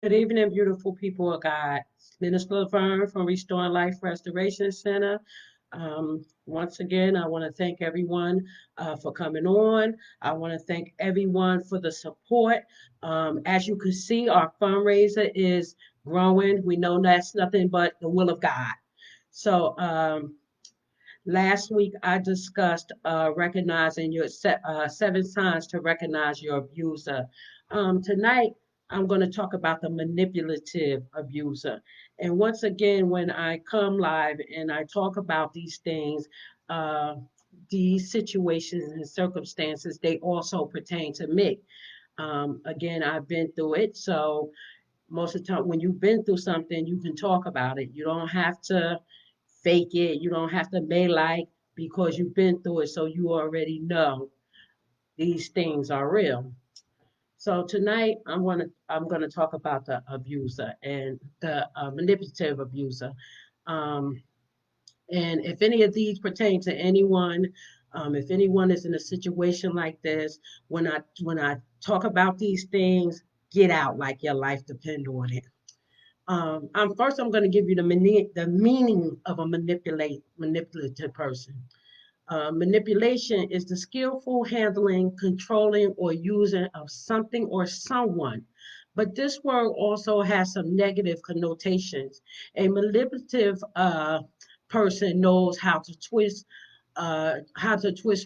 Good evening, beautiful people of God. Minister Laverne from Restoring Life Restoration Center. Once again, I want to thank everyone for coming on. I want to thank everyone for the support. As you can see, our fundraiser is growing. We know that's nothing but the will of God. So, last week I discussed recognizing your 7 signs to recognize your abuser. Tonight I'm going to talk about the manipulative abuser. And once again, when I come live and I talk about these things, uh, these situations and circumstances, they also pertain to me. Again, I've been through it. So most of the time, when you've been through something, you can talk about it. You don't have to fake it. You don't have to be like because you've been through it, so you already know these things are real. So tonight I'm gonna talk about the abuser and the manipulative abuser. Um, and if any of these pertain to anyone, if anyone is in a situation like this, when I talk about these things, get out like your life depends on it. I'm going to give you the meaning of a manipulative person. Manipulation is the skillful handling, controlling, or using of something or someone. But this word also has some negative connotations. A manipulative person knows how to twist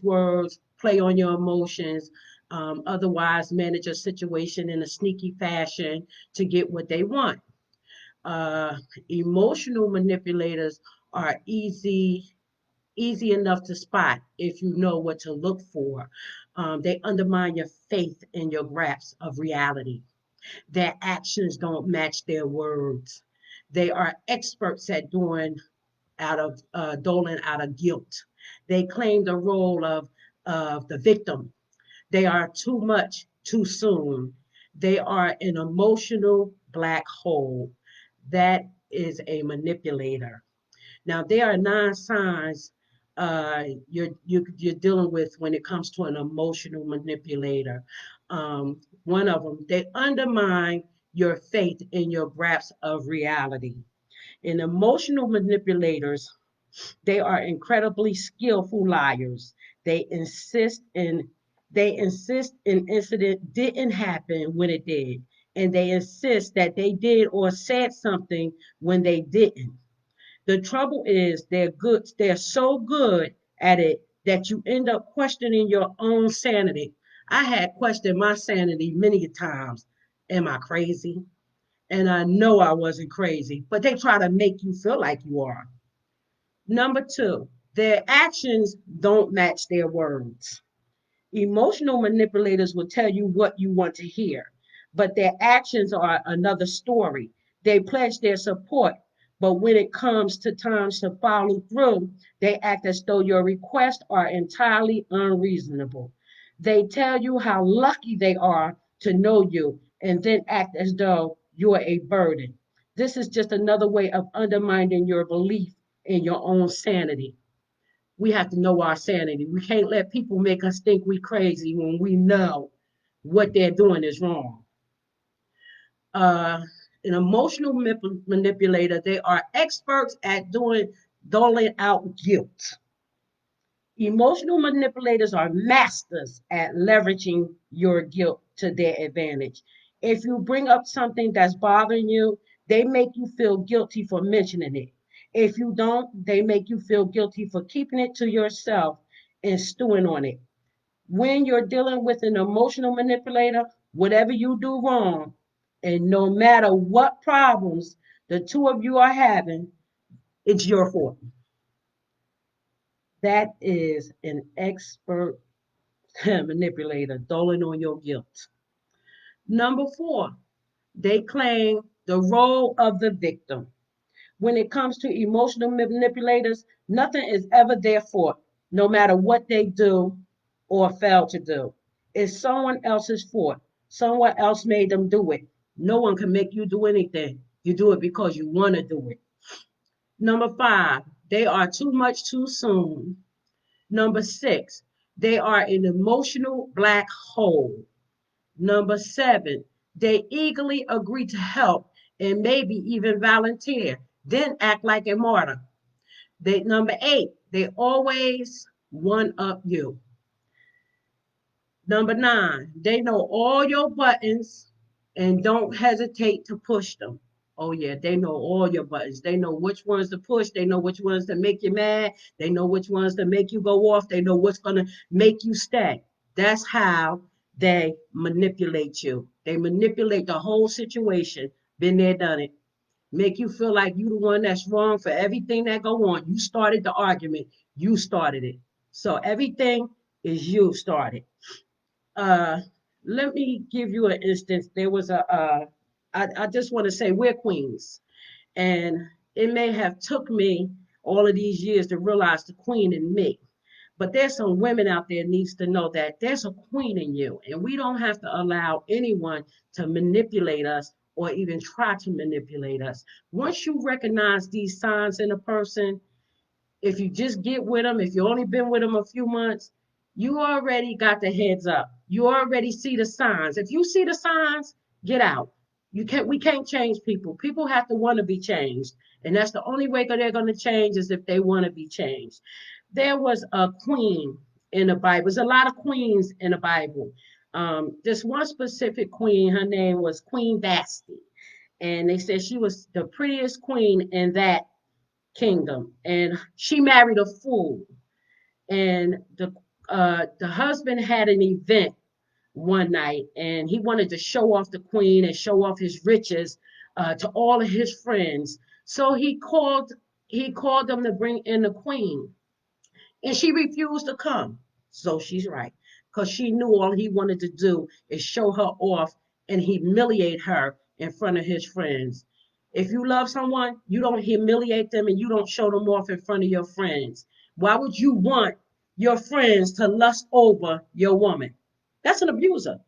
words, play on your emotions, otherwise manage a situation in a sneaky fashion to get what they want. uh, Emotional manipulators are easy enough to spot if you know what to look for. They undermine your faith and your grasp of reality. Their actions don't match their words. They are experts at doling out of guilt. They claim the role of the victim. They are too much too soon. They are an emotional black hole. That is a manipulator. Now, there are 9 signs you're dealing with when it comes to an emotional manipulator. One of them, they undermine your faith in your grasp of reality. In emotional manipulators, they are incredibly skillful liars. They insist in they insist an incident didn't happen when it did, and they insist that they did or said something when they didn't. The trouble is they're so good at it that you end up questioning your own sanity. I had questioned my sanity many times. Am I crazy? And I know I wasn't crazy, but they try to make you feel like you are. Number two, their actions don't match their words. Emotional manipulators will tell you what you want to hear, but their actions are another story. They pledge their support, but when it comes to times to follow through, they act as though your requests are entirely unreasonable. They tell you how lucky they are to know you and then act as though you're a burden. This is just another way of undermining your belief in your own sanity. We have to know our sanity. We can't let people make us think we crazy when we know what they're doing is wrong. Uh, an emotional manipulator, they are experts at doling out guilt. Emotional manipulators are masters at leveraging your guilt to their advantage. If you bring up something that's bothering you, they make you feel guilty for mentioning it. If you don't, they make you feel guilty for keeping it to yourself and stewing on it. When you're dealing with an emotional manipulator, whatever you do wrong, and no matter what problems the two of you are having, it's your fault. That is an expert manipulator, doling on your guilt. Number four, they claim the role of the victim. When it comes to emotional manipulators, nothing is ever their fault, no matter what they do or fail to do. It's someone else's fault. Someone else made them do it. No one can make you do anything. You do it because you want to do it. Number five, they are too much too soon. Number six, they are an emotional black hole. Number seven, They eagerly agree to help and maybe even volunteer, then act like a martyr. Number 8, they always one up you. Number 9, they know all your buttons and don't hesitate to push them. Oh, yeah, they know all your buttons. They know which ones to push. They know which ones to make you mad. They know which ones to make you go off. They know what's going to make you stay. That's how they manipulate you. They manipulate the whole situation. Been there, done it. Make you feel like you the one that's wrong for everything that go on. You started the argument. You started it. So everything is you started. uh Let me give you an instance. There was I just want to say we're queens, and it may have took me all of these years to realize the queen in me, but there's some women out there needs to know that there's a queen in you, and we don't have to allow anyone to manipulate us or even try to manipulate us. Once you recognize these signs in a person, if you just get with them, if you only been with them a few months, you already got the heads up. You already see the signs. If you see the signs, get out. We can't change people. People have to want to be changed. And that's the only way that they're going to change is if they want to be changed. There was a queen in the Bible. There's a lot of queens in the Bible. This one specific queen, her name was Queen Vashti. And they said she was the prettiest queen in that kingdom, and she married a fool. And the husband had an event one night, and he wanted to show off the queen and show off his riches to all of his friends. So he called them to bring in the queen, and she refused to come. So she's right, because she knew all he wanted to do is show her off and humiliate her in front of his friends. If you love someone, you don't humiliate them and you don't show them off in front of your friends. Why would you want your friends to lust over your woman? That's an abuser.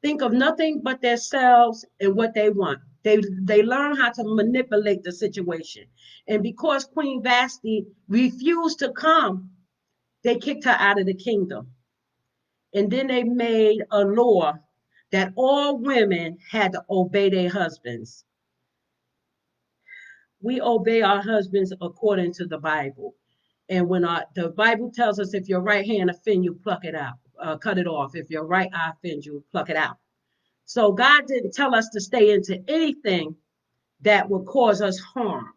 Think of nothing but themselves and what they want. They learn how to manipulate the situation. And because Queen Vashti refused to come, they kicked her out of the kingdom. And then they made a law that all women had to obey their husbands. We obey our husbands according to the Bible. And when the Bible tells us if your right hand offend you, pluck it out, cut it off. If your right eye offends you, pluck it out. So God didn't tell us to stay into anything that would cause us harm.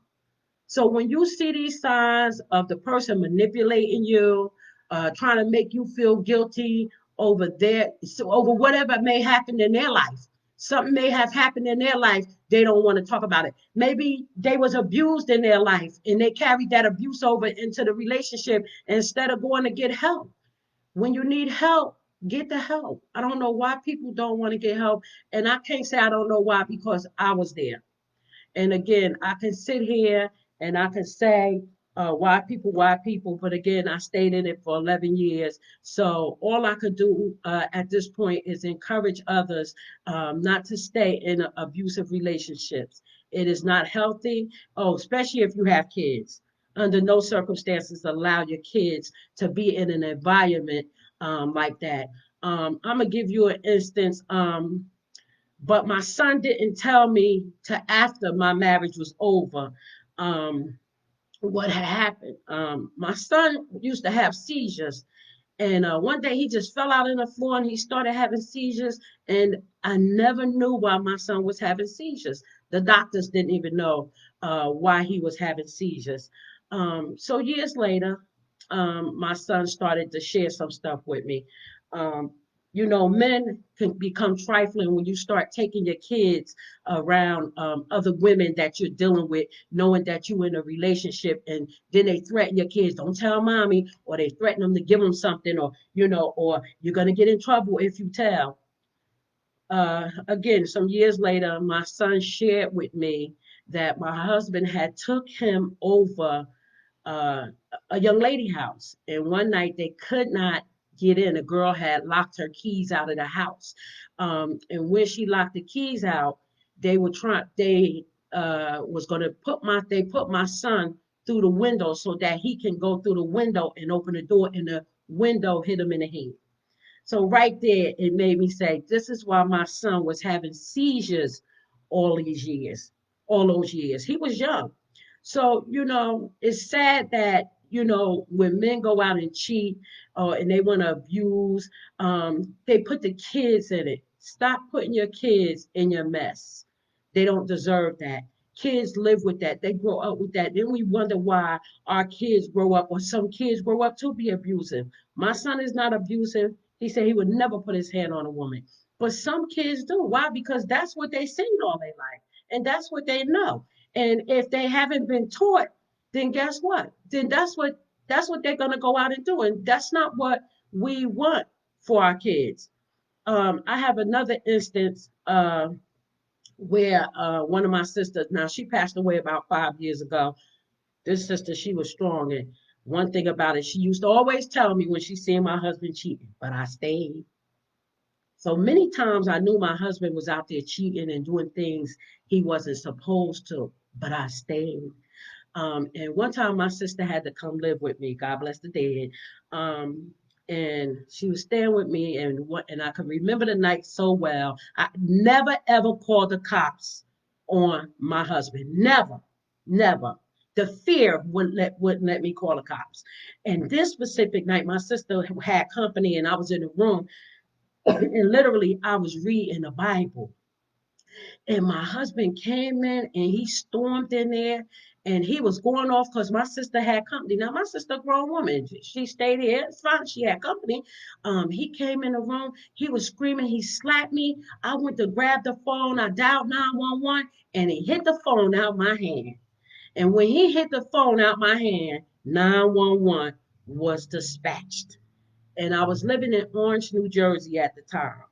So when you see these signs of the person manipulating you, trying to make you feel guilty over whatever may happen in their life, something may have happened in their life, they don't want to talk about it. Maybe they was abused in their life and they carried that abuse over into the relationship instead of going to get help. When you need help, get the help. I don't know why people don't want to get help, and I can't say I don't know why because I was there. And again, I can sit here and I can say, why people, but again, I stayed in it for 11 years. So all I could do at this point is encourage others not to stay in abusive relationships. It is not healthy. Oh, especially if you have kids. Under no circumstances allow your kids to be in an environment like that. I'm gonna give you an instance. But my son didn't tell me till after my marriage was over um, what had happened. My son used to have seizures, and one day he just fell out on the floor and he started having seizures. And I never knew why my son was having seizures. The doctors didn't even know why he was having seizures. So years later, my son started to share some stuff with me. Um, Men can become trifling when you start taking your kids around other women that you're dealing with, knowing that you're in a relationship, and then they threaten your kids, don't tell mommy, or they threaten them to give them something, or you're going to get in trouble if you tell. Again, some years later, my son shared with me that my husband had took him over uh, a young lady house. And one night they could not get in. A girl had locked her keys out of the house. And when she locked the keys out, they was going to put my son through the window so that he can go through the window and open the door, and the window hit him in the head. So right there, it made me say, this is why my son was having seizures all these years, all those years. He was young. So, it's sad that, when men go out and cheat and they want to abuse, they put the kids in it. Stop putting your kids in your mess. They don't deserve that. Kids live with that. They grow up with that. Then we wonder why our kids grow up, or some kids grow up to be abusive. My son is not abusive. He said he would never put his hand on a woman. But some kids do. Why? Because that's what they seen all their life. And that's what they know. And if they haven't been taught, then guess what? Then that's what they're gonna go out and do. And that's not what we want for our kids. I have another instance where one of my sisters, now she passed away about 5 years ago. This sister, she was strong. And one thing about it, she used to always tell me when she seen my husband cheating, but I stayed. So many times I knew my husband was out there cheating and doing things he wasn't supposed to, but I stayed. And one time my sister had to come live with me. God bless the dead. And she was staying with me, and I can remember the night so well. I never ever called the cops on my husband. Never, never. The fear wouldn't let me call the cops. And this specific night, my sister had company, and I was in the room, and literally I was reading the Bible. And my husband came in and he stormed in there and he was going off because my sister had company. Now, my sister, a grown woman, she stayed here. It's fine. She had company. He came in the room. He was screaming. He slapped me. I went to grab the phone. I dialed 911 and he hit the phone out my hand. And when he hit the phone out my hand, 911 was dispatched. And I was living in Orange, New Jersey at the time.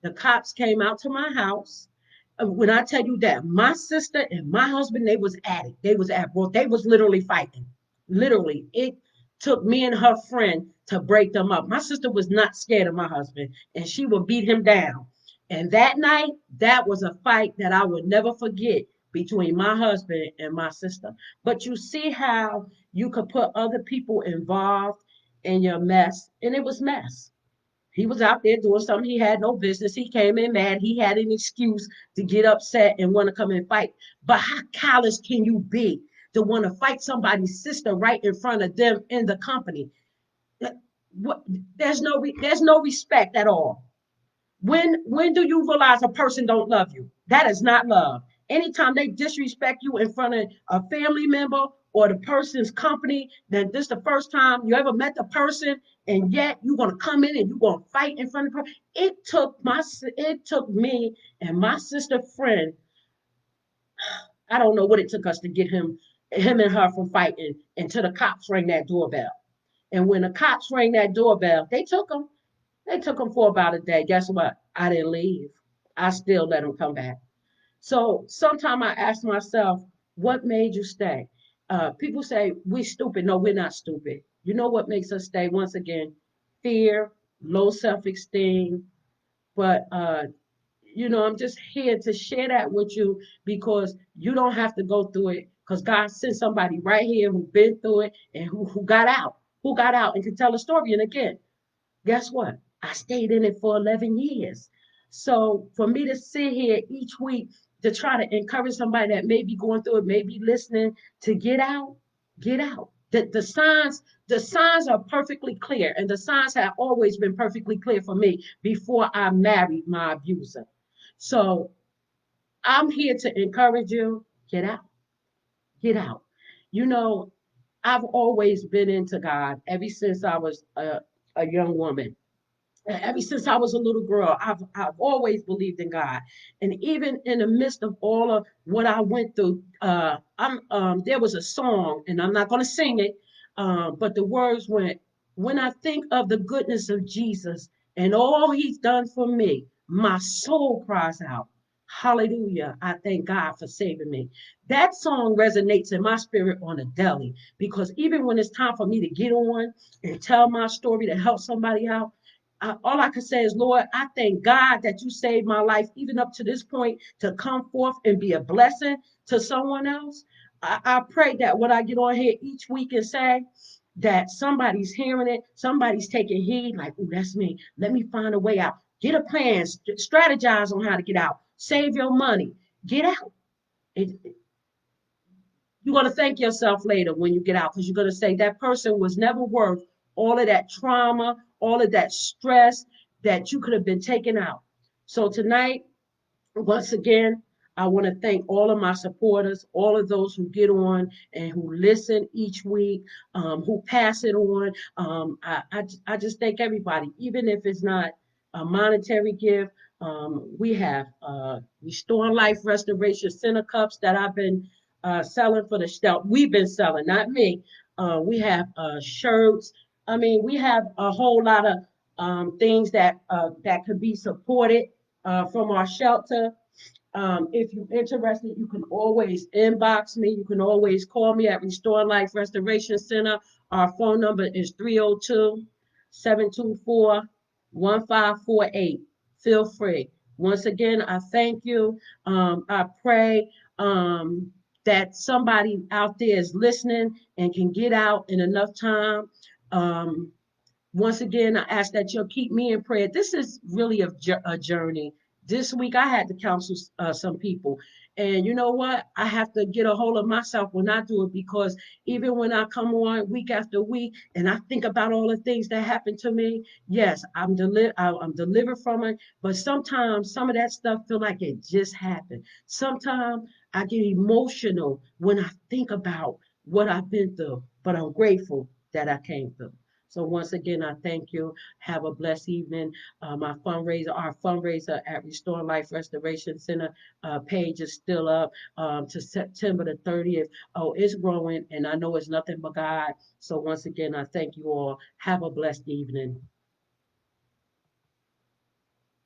The cops came out to my house. When I tell you that my sister and my husband, they was at it. They was at work. They was literally fighting. Literally, it took me and her friend to break them up. My sister was not scared of my husband, and she would beat him down. And that night, that was a fight that I would never forget between my husband and my sister. But you see how you could put other people involved in your mess, and it was mess. He was out there doing something he had no business. He came in mad. He had an excuse to get upset and want to come and fight. But how callous can you be to want to fight somebody's sister right in front of them in the company? What, there's no respect at all. When do you realize a person don't love you? That is not love. Anytime they disrespect you in front of a family member or the person's company, then this is the first time you ever met the person, and yet you're gonna come in and you're gonna fight in front of her. It took me and my sister friend. I don't know what it took us to get him and her from fighting until the cops rang that doorbell. And when the cops rang that doorbell, they took him. They took him for about a day. Guess what? I didn't leave. I still let him come back. So sometimes I ask myself, what made you stay? People say we stupid. No, we're not stupid. You know what makes us stay? Once again, fear, low self-esteem. But I'm just here to share that with you because you don't have to go through it. Because God sent somebody right here who's been through it and who got out and can tell a story. And again, guess what? I stayed in it for 11 years. So for me to sit here each week to try to encourage somebody that may be going through it, may be listening to get out, get out. The signs are perfectly clear, and the signs have always been perfectly clear for me before I married my abuser. So I'm here to encourage you. Get out, get out. You know, I've always been into God ever since I was a young woman. Ever since I was a little girl, I've always believed in God, and even in the midst of all of what I went through, there was a song, and I'm not going to sing it, but the words went, "When I think of the goodness of Jesus and all He's done for me, my soul cries out." Hallelujah. I thank God for saving me. That song resonates in my spirit on a daily because even when it's time for me to get on and tell my story to help somebody out, all I can say is, Lord, I thank God that you saved my life even up to this point to come forth and be a blessing to someone else. I pray that when I get on here each week and say, that somebody's hearing it, somebody's taking heed, like, oh, that's me. Let me find a way out. Get a plan, strategize on how to get out. Save your money. Get out. You're going to thank yourself later when you get out because you're going to say that person was never worth all of that trauma, all of that stress that you could have been taken out. So tonight, once again, I want to thank all of my supporters, all of those who get on and who listen each week, who pass it on. I just thank everybody, even if it's not a monetary gift. We have Restore Life Restoration Center cups that I've been selling for the shelf. We've been selling, not me. We have shirts. I mean, we have a whole lot of things that could be supported from our shelter. If you're interested, you can always inbox me. You can always call me at Restore Life Restoration Center. Our phone number is 302-724-1548. Feel free. Once again, I thank you. I pray that somebody out there is listening and can get out in enough time. Um, Once again, I ask that you'll keep me in prayer. This is really a journey. This week, I had to counsel some people. And you know what? I have to get a hold of myself when I do it because even when I come on week after week and I think about all the things that happened to me, yes, I'm delivered from it. But sometimes some of that stuff feel like it just happened. Sometimes I get emotional when I think about what I've been through. But I'm grateful that I came through. So once again, I thank you. Have a blessed evening. Our fundraiser at Restore Life Restoration Center page is still up to September the 30th. Oh, it's growing, and I know it's nothing but God. So once again, I thank you all. Have a blessed evening.